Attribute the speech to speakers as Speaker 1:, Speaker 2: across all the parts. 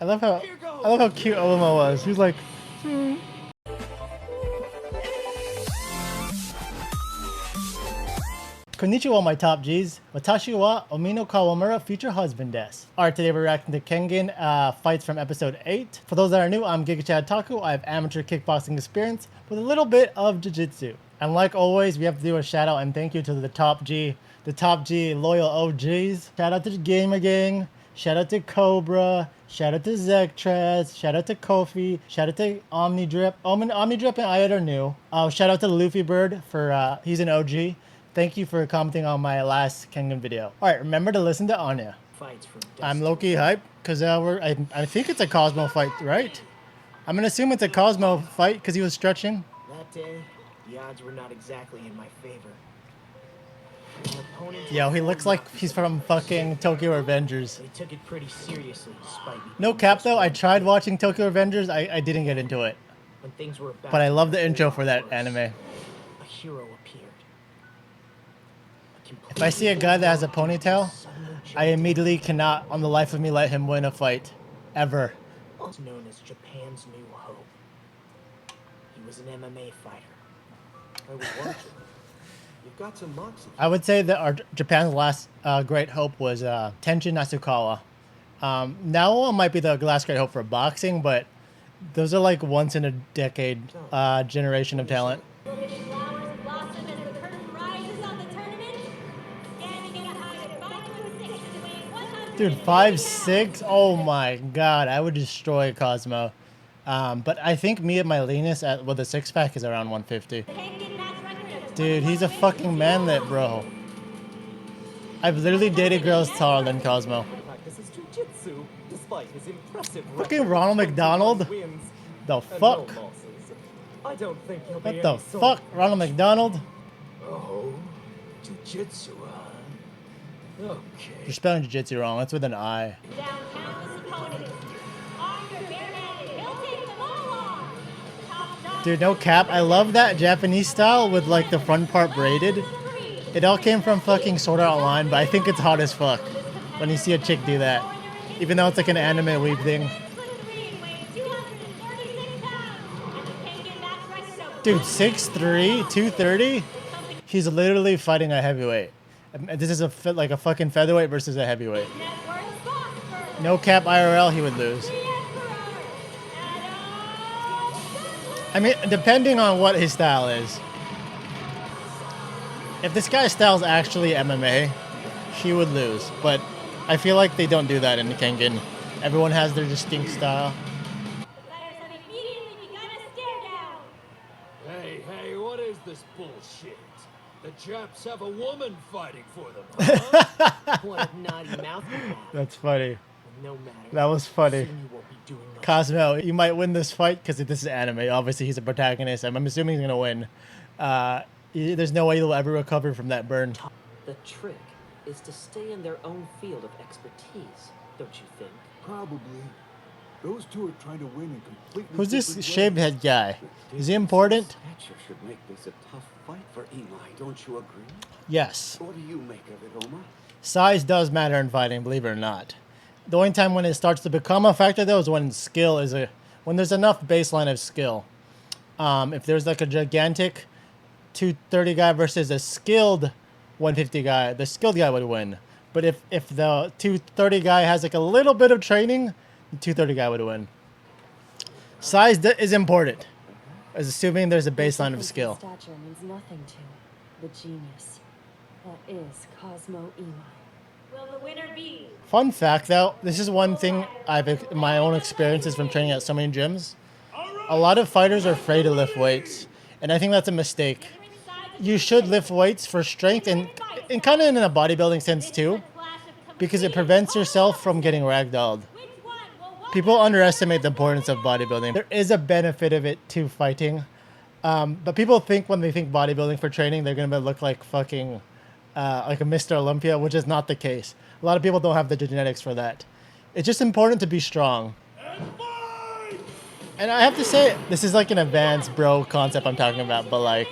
Speaker 1: I love how cute lmao was. He was like, hmm. Konnichiwa, my top G's. Watashi wa Omi no Kawamura future husband desu. Alright, today we're reacting to Kengan fights from episode 8. For those that are new, I'm Gigachad Taku. I have amateur kickboxing experience with a little bit of jiu-jitsu. And like always, we have to do a shout out and thank you to the top G loyal OGs. Shout out to the Gamer Gang. Shout out to Cobra. Shout out to Zektrez. Shout out to Kofi. Shout out to Omnidrip. Omnidrip and Ayat are new. Shout out to Luffy Bird for he's an OG. Thank you for commenting on my last Kengan video. Alright, remember to listen to Anya. I'm low-key hyped because I think it's a Cosmo fight, right? I'm gonna assume it's a Cosmo fight because he was stretching.
Speaker 2: That day, the odds were not exactly in my favor.
Speaker 1: Yo, he looks like he's from fucking Tokyo Revengers.
Speaker 2: They took it pretty seriously despite me.
Speaker 1: No cap though, I tried watching Tokyo Revengers, I didn't get into it.
Speaker 2: When things were about
Speaker 1: But I love the intro for that anime.
Speaker 2: A hero appeared.
Speaker 1: If I see a guy that has a ponytail, I immediately cannot, on the life of me, let him win a fight. Ever.
Speaker 2: Known as Japan's New Hope. He was an MMA fighter.
Speaker 3: I was watching. You've got some moxie.
Speaker 1: I would say that Japan's last great hope was Tenshin Nasukawa. Now might be the last great hope for boxing, but those are like once in a decade generation of talent. Dude, 5'6"? Oh my god, I would destroy Cosmo. But I think me at my leanest with a six-pack is around 150. Dude, he's a fucking manlet, bro. I've literally dated girls taller than Cosmo. Fucking Ronald McDonald? The fuck? What the fuck, Ronald McDonald?
Speaker 3: Oh, jiu-jitsu, huh? Okay.
Speaker 1: You're spelling jiu-jitsu wrong. That's with an I. Dude, no cap. I love that Japanese style with like the front part braided. It all came from fucking Sword Art Online, but I think it's hot as fuck when you see a chick do that. Even though it's like an anime weave thing. Dude, 6'3", 230? He's literally fighting a heavyweight. This is like a fucking featherweight versus a heavyweight. No cap IRL, he would lose. I mean, depending on what his style is. If this guy's style is actually MMA, he would lose. But I feel like they don't do that in Kengan. Everyone has their distinct style.
Speaker 3: Hey, what is this bullshit? The Japs have a woman fighting for them, huh?
Speaker 2: What a naughty mouth you have.
Speaker 1: That's funny.
Speaker 2: No matter.
Speaker 1: That was funny.
Speaker 2: Soon you won't be doing nothing.
Speaker 1: Cosmo, you might win this fight because this is anime. Obviously, he's a protagonist. I'm assuming he's going to win. There's no way he'll ever recover from that burn.
Speaker 4: The trick is to stay in their own field of expertise, don't you think?
Speaker 3: Probably. Those two are trying to win in completely
Speaker 1: Who's this
Speaker 3: different
Speaker 1: shaved
Speaker 3: ways.
Speaker 1: head guy? Is he important?
Speaker 3: Stature should make this a tough fight for Imai, don't you agree?
Speaker 1: Yes.
Speaker 3: What do you make of it, Omar?
Speaker 1: Size does matter in fighting, believe it or not. The only time when it starts to become a factor, though, is when skill is when there's enough baseline of skill. If there's like a gigantic 230 guy versus a skilled 150 guy, the skilled guy would win. But if the 230 guy has like a little bit of training, the 230 guy would win. Size is important, as assuming there's a baseline of skill.
Speaker 5: Stature means nothing to the genius that is Cosmo Imai. Will the winner be?
Speaker 1: Fun fact, though, this is one thing my own experiences from training at so many gyms. A lot of fighters are afraid to lift weights, and I think that's a mistake. You should lift weights for strength and kind of in a bodybuilding sense too, because it prevents yourself from getting ragdolled. People underestimate the importance of bodybuilding. There is a benefit of it to fighting, but people think when they think bodybuilding for training, they're gonna look like fucking like a Mr. Olympia, which is not the case. A lot of people don't have the genetics for that. It's just important to be strong. And I have to say, this is like an advanced bro concept I'm talking about, but like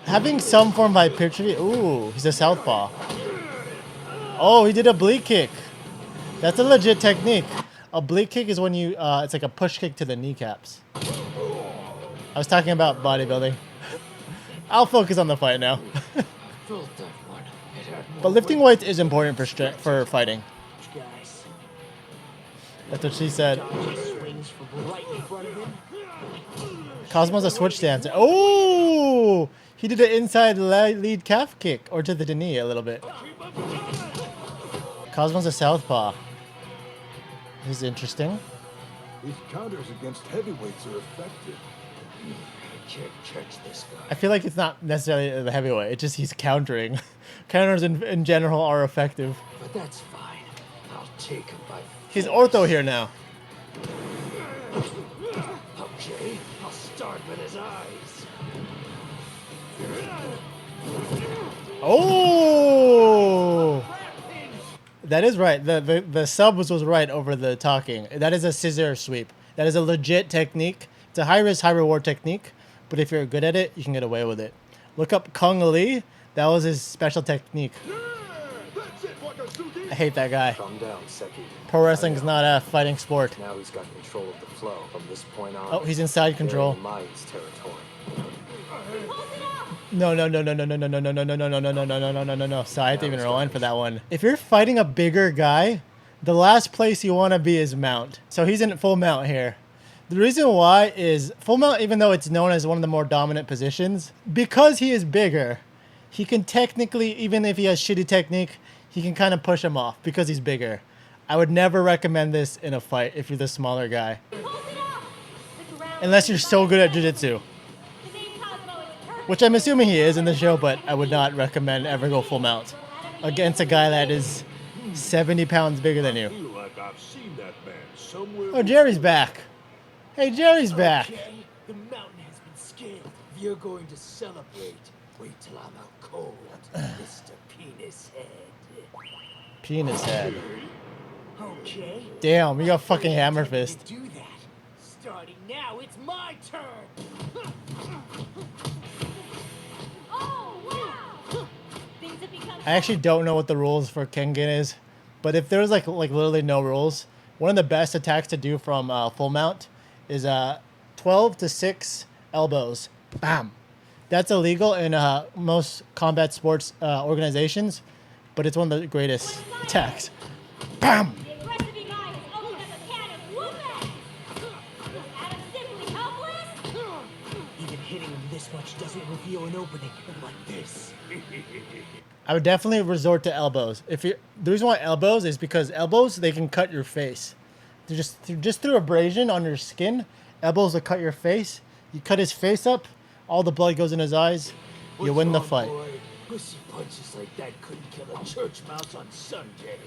Speaker 1: having some form of hypertrophy. Ooh, he's a southpaw. Oh, he did a bleed kick. That's a legit technique. Oblique kick is when you, it's like a push kick to the kneecaps. I was talking about bodybuilding. I'll focus on the fight now. But lifting weights is important for fighting.
Speaker 2: Guys.
Speaker 1: That's what she said.
Speaker 2: Swings from right in front of him.
Speaker 1: Cosmo's a switch dancer. Oh! He did an inside lead calf kick, or to the knee a little bit. Cosmo's a southpaw. This is interesting.
Speaker 6: These counters against heavyweights are effective.
Speaker 3: Can't catch this guy.
Speaker 1: I feel like it's not necessarily the heavyweight. It's just he's countering. Counters in general are effective.
Speaker 3: But that's fine. I'll take him by
Speaker 1: He's ortho here now.
Speaker 3: Okay, I'll start with his eyes.
Speaker 1: Oh! That is right. The sub was right over the talking. That is a scissor sweep. That is a legit technique. It's a high risk, high reward technique. But if you're good at it, you can get away with it. Look up Kung Lee. That was his special technique. I hate that guy.
Speaker 7: Calm down, Seki.
Speaker 1: Pro wrestling is not a fighting sport.
Speaker 7: Now he's got control of the flow. From this point on,
Speaker 1: Oh, he's inside control.
Speaker 7: Imai's territory.
Speaker 1: No. So I have to even rewind for that one. If you're fighting a bigger guy, the last place you want to be is mount. So he's in full mount here. The reason why is full mount, even though it's known as one of the more dominant positions, because he is bigger, he can technically, even if he has shitty technique, he can kind of push him off because he's bigger. I would never recommend this in a fight if you're the smaller guy. Unless you're so good at jiu-jitsu. Which I'm assuming he is in the show, but I would not recommend ever go full mount against a guy that is 70 pounds bigger than you.
Speaker 3: Feel like I've seen that man somewhere.
Speaker 1: Oh, Jerry's back. Hey, Jerry's back.
Speaker 2: Okay, the mountain has been scaled.
Speaker 3: If you're going to celebrate, wait till I'm out cold, Mr. Penis Head.
Speaker 1: Penis head.
Speaker 2: Okay.
Speaker 1: Damn, you got fucking hammer fist.
Speaker 2: Do that. Starting now, it's my turn.
Speaker 5: Oh, wow! Things have become
Speaker 1: I actually don't know what the rules for Kengan is, but if there's like literally no rules, one of the best attacks to do from full mount is 12 to 6 elbows. Bam. That's illegal in most combat sports organizations, but it's one of the greatest attacks. Bam.
Speaker 5: the aggressive Imai has opened up a can of whoop-ass. Was Adam simply helpless?
Speaker 2: Even hitting him this much doesn't reveal an opening like this.
Speaker 1: I would definitely resort to elbows. The reason why elbows is because elbows, they can cut your face. They're just through abrasion on your skin. Elbows will cut your face. You cut his face up, all the blood goes in his eyes. You
Speaker 3: What's
Speaker 1: win the
Speaker 3: wrong,
Speaker 1: fight.
Speaker 3: boy? Pussy punches like that couldn't kill a church mouse on Sunday.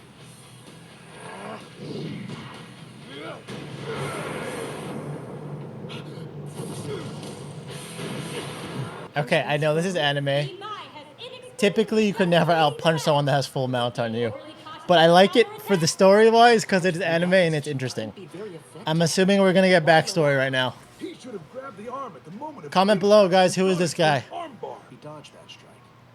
Speaker 1: Okay, I know this is anime.
Speaker 5: Imai has inexplicably
Speaker 1: Typically, you could never outpunch someone that has full mount on you. But I like it for the story-wise because it is anime and it's interesting.
Speaker 4: Be very effective.
Speaker 1: I'm assuming we're going to get backstory right now.
Speaker 6: He should have grabbed the arm at the moment of
Speaker 1: Comment below, guys. Who is this guy?
Speaker 6: armbar.
Speaker 7: He dodged that strike.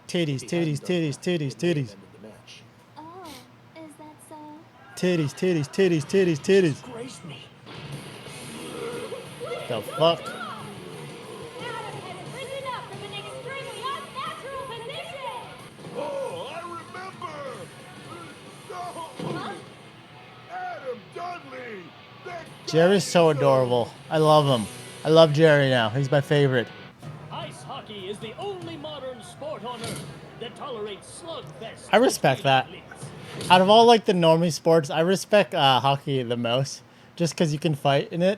Speaker 1: Titties, titties, titties, titties, titties.
Speaker 7: Ended the match.
Speaker 5: Oh, is that so?
Speaker 1: Titties, titties, titties, titties, titties.
Speaker 2: Grace me.
Speaker 1: The fuck?
Speaker 5: Adam has risen up from an extremely unnatural position.
Speaker 6: Oh, I remember. No. Adam Dudley. That
Speaker 1: Jerry's so adorable. I love him. I love Jerry now. He's my favorite.
Speaker 8: Ice hockey is the only modern sport on Earth that tolerates slugfest.
Speaker 1: I respect that. Out of all like the normie sports, I respect hockey the most, just because you can fight in it.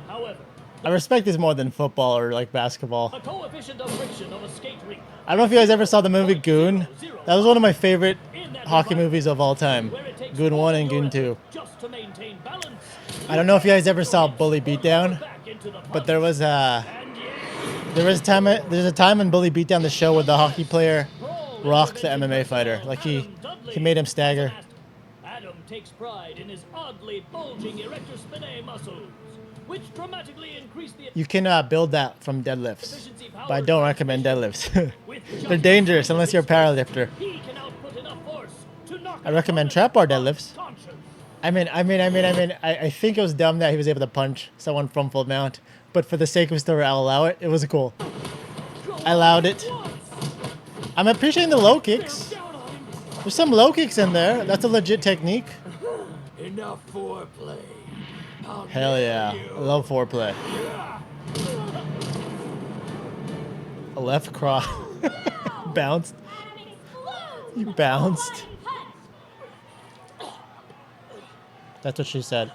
Speaker 8: However,
Speaker 1: I respect this more than football or like basketball.
Speaker 8: a coefficient of friction of a skate rink.
Speaker 1: I don't know if you guys ever saw the movie Goon. That was one of my favorite hockey movies of all time.
Speaker 8: Where it takes
Speaker 1: Goon
Speaker 8: all
Speaker 1: 1 and
Speaker 8: your
Speaker 1: Goon 2.
Speaker 8: effort just to maintain balance.
Speaker 1: I don't know if you guys ever saw Bully Beatdown,
Speaker 8: Back into the
Speaker 1: but there was
Speaker 8: and
Speaker 1: there's a time in Bully Beatdown the show where the hockey player rocked the MMA fighter. Like he made him stagger.
Speaker 8: Adam takes pride in his oddly bulging erector spinae muscles, which dramatically increase the
Speaker 1: You can build that from deadlifts,
Speaker 8: efficiency
Speaker 1: but I don't recommend deadlifts.
Speaker 8: with
Speaker 1: They're dangerous unless you're a powerlifter.
Speaker 8: He can output enough force to knock
Speaker 1: I recommend trap bar deadlifts.
Speaker 8: conscious.
Speaker 1: I think it was dumb that he was able to punch someone from full mount, but for the sake of the story, I'll allow it. It was cool. I allowed it. I'm appreciating the low kicks. There's some low kicks in there. That's a legit technique.
Speaker 3: Enough foreplay.
Speaker 1: Hell yeah. I love foreplay. A left cross. Bounced. You bounced. That's what she said.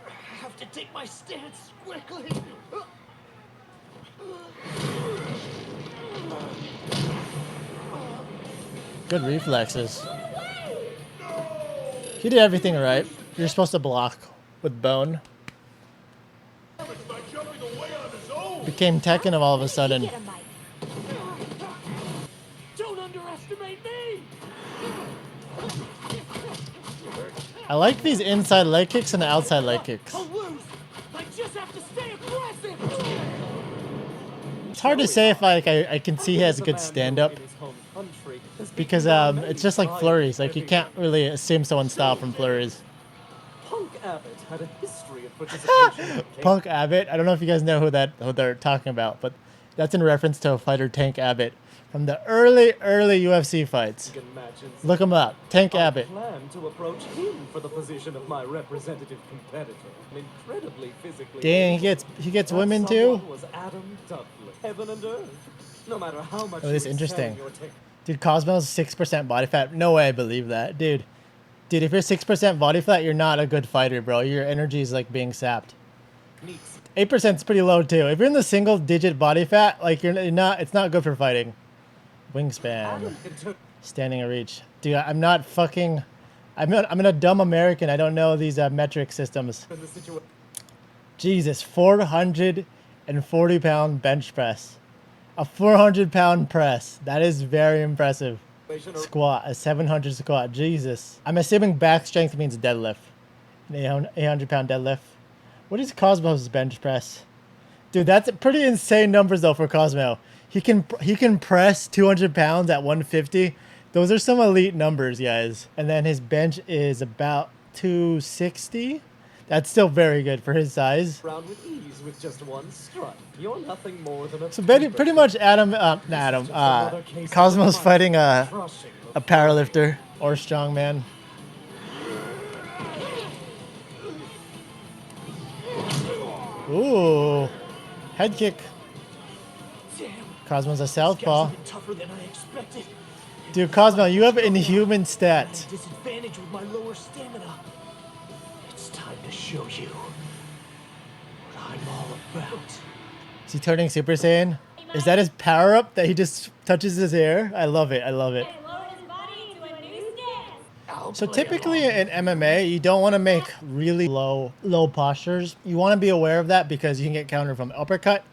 Speaker 3: I have to take my stance quickly.
Speaker 1: Good reflexes. He did everything right. You're supposed to block with bone. Became Tekken of all of a sudden.
Speaker 3: Don't underestimate me.
Speaker 1: I like these inside leg kicks and the outside leg kicks.
Speaker 3: I'll lose. I just have to stay aggressive.
Speaker 1: It's hard to say if I can see he has a good stand-up. Because it's just like flurries. Like you can't really assume someone's style from flurries.
Speaker 4: Punk Abbott had a history of participation.
Speaker 1: Punk Abbott. I don't know if you guys know who they're talking about, but that's in reference to a fighter, Tank Abbott, from the early UFC fights. Look him up, Tank Abbott.
Speaker 4: I plan to approach him for the position of my representative competitor. Incredibly physically.
Speaker 1: Dang, he gets women too.
Speaker 4: Was Adam Dudley. Heaven and earth. No matter how much.
Speaker 1: Oh, this is interesting. Dude, Cosmo's 6% body fat. No way I believe that, dude. Dude, if you're 6% body fat, you're not a good fighter, bro. Your energy is like being sapped. 8% is pretty low too. If you're in the single-digit body fat, like you're not, it's not good for fighting. Wingspan, standing a reach, dude. I'm not fucking. I'm a dumb American. I don't know these metric systems. Jesus, 440-pound bench press, a 400-pound press. That is very impressive. Squat, a 700 squat. Jesus. I'm assuming back strength means deadlift. An 800-pound deadlift. What is Cosmo's bench press? Dude, that's pretty insane numbers though for Cosmo. He can press 200 pounds at 150. Those are some elite numbers, guys. And then his bench is about 260. That's still very good for his size.
Speaker 4: Round with ease with just one strike. You're nothing more than a
Speaker 1: so pretty much Cosmo's fighting a powerlifter or strongman. Ooh, head kick. Cosmo's a southpaw.
Speaker 2: Tougher than I expected.
Speaker 1: Dude, Cosmo, you have inhuman stats.
Speaker 2: Disadvantage with my lower stamina. It's time to show you what I'm all about.
Speaker 1: Is he turning Super Saiyan? Is that his power up that he just touches his hair? I love it. I love it. So typically in MMA, you don't want to make really low postures. You want to be aware of that because you can get countered from uppercut.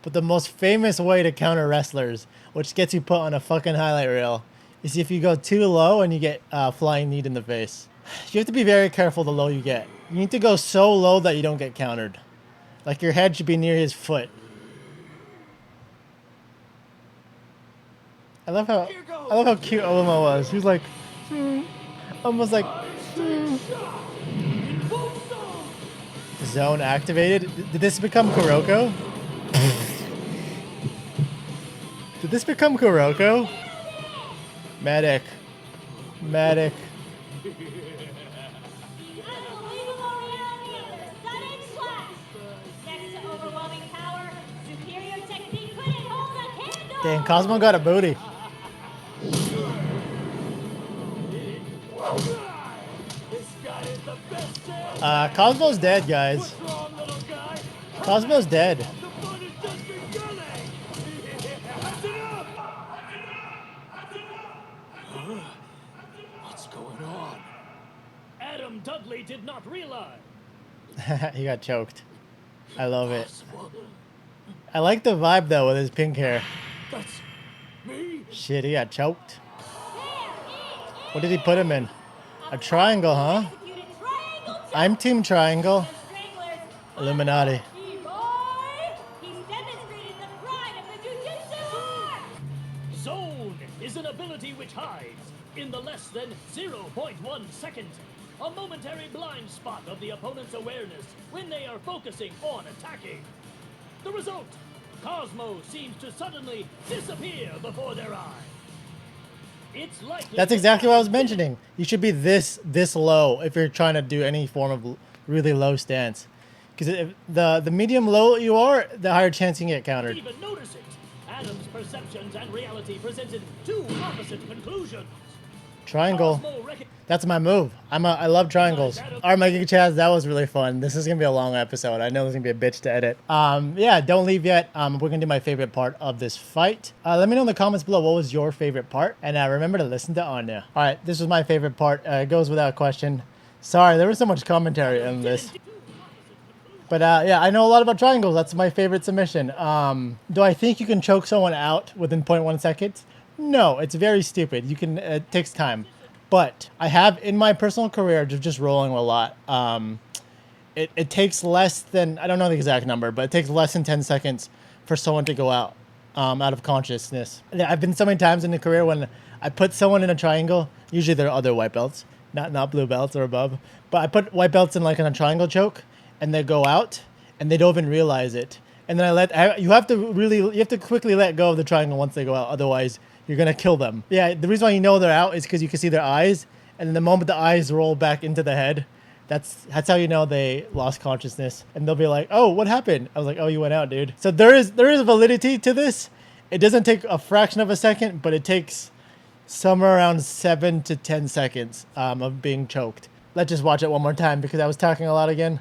Speaker 1: But the most famous way to counter wrestlers, which gets you put on a fucking highlight reel, is if you go too low and you get flying knee in the face. You have to be very careful the low you get. You need to go so low that you don't get countered. Like your head should be near his foot. I love how cute Olimo was. He was like, almost like, Zone activated. Did this become Kuroko? Did this become Kuroko? Medic. Medic. Dang, Cosmo got a booty. Cosmo's dead, guys. Cosmo's dead.
Speaker 3: What's going on?
Speaker 8: Adam Dudley did not realize.
Speaker 1: He got choked. I love it. I like the vibe though with his pink hair.
Speaker 3: That's me.
Speaker 1: Shit, he got choked. What did he put him in? A triangle, huh? I'm Team Triangle. Illuminati.
Speaker 8: Zone is an ability which hides in the less than 0.1 second. a momentary blind spot of the opponent's awareness when they are focusing on attacking. The result, Cosmo seems to suddenly disappear before their eyes. It's likely
Speaker 1: That's exactly what I was mentioning. You should be this low if you're trying to do any form of really low stance. Because if the medium low you are, the higher chance you can get countered.
Speaker 8: even notice it. Adam's perceptions and reality presented two opposite conclusions.
Speaker 1: Triangle.
Speaker 8: Cosmo rec-
Speaker 1: That's my move. I love triangles. All right, my Gigachad, that was really fun. This is gonna be a long episode. I know this is gonna be a bitch to edit. Yeah, don't leave yet. We're gonna do my favorite part of this fight. Let me know in the comments below what was your favorite part, and remember to listen to Anya. All right, this was my favorite part. It goes without question. Sorry, there was so much commentary on this. But yeah, I know a lot about triangles. That's my favorite submission. Do I think you can choke someone out within 0.1 seconds? No, it's very stupid. You can. It takes time. But I have in my personal career just rolling a lot. It takes less than, I don't know the exact number, but it takes less than 10 seconds for someone to go out of consciousness. I've been so many times in the career when I put someone in a triangle. Usually they're other white belts, not blue belts or above. But I put white belts in a triangle choke, and they go out, and they don't even realize it. And then you have to quickly let go of the triangle once they go out. Otherwise, you're gonna kill them. Yeah, the reason why you know they're out is because you can see their eyes, and then the moment the eyes roll back into the head, that's how you know they lost consciousness. And they'll be like, "Oh, what happened?" I was like, "Oh, you went out, dude." So there is validity to this. It doesn't take a fraction of a second, but it takes somewhere around 7 to 10 seconds of being choked. Let's just watch it one more time because I was talking a lot again.